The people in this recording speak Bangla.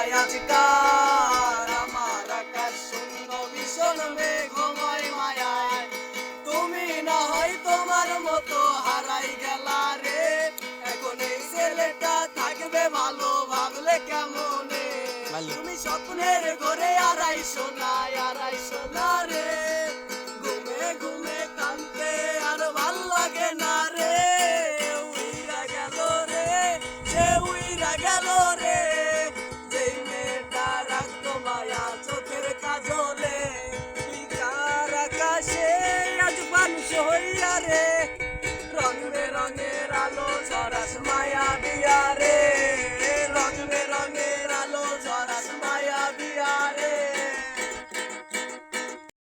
যায় আজকাল আমার আকাশ শূন্য ভীষণ মেঘময় মায়ায় তুমি না হয় তোমার মতো হারাই গেলা রে এখন এই ছেলেটা থাকবে ভালো ভাবলে কেমনে তুমি স্বপ্নের ঘরে আড়াইশো না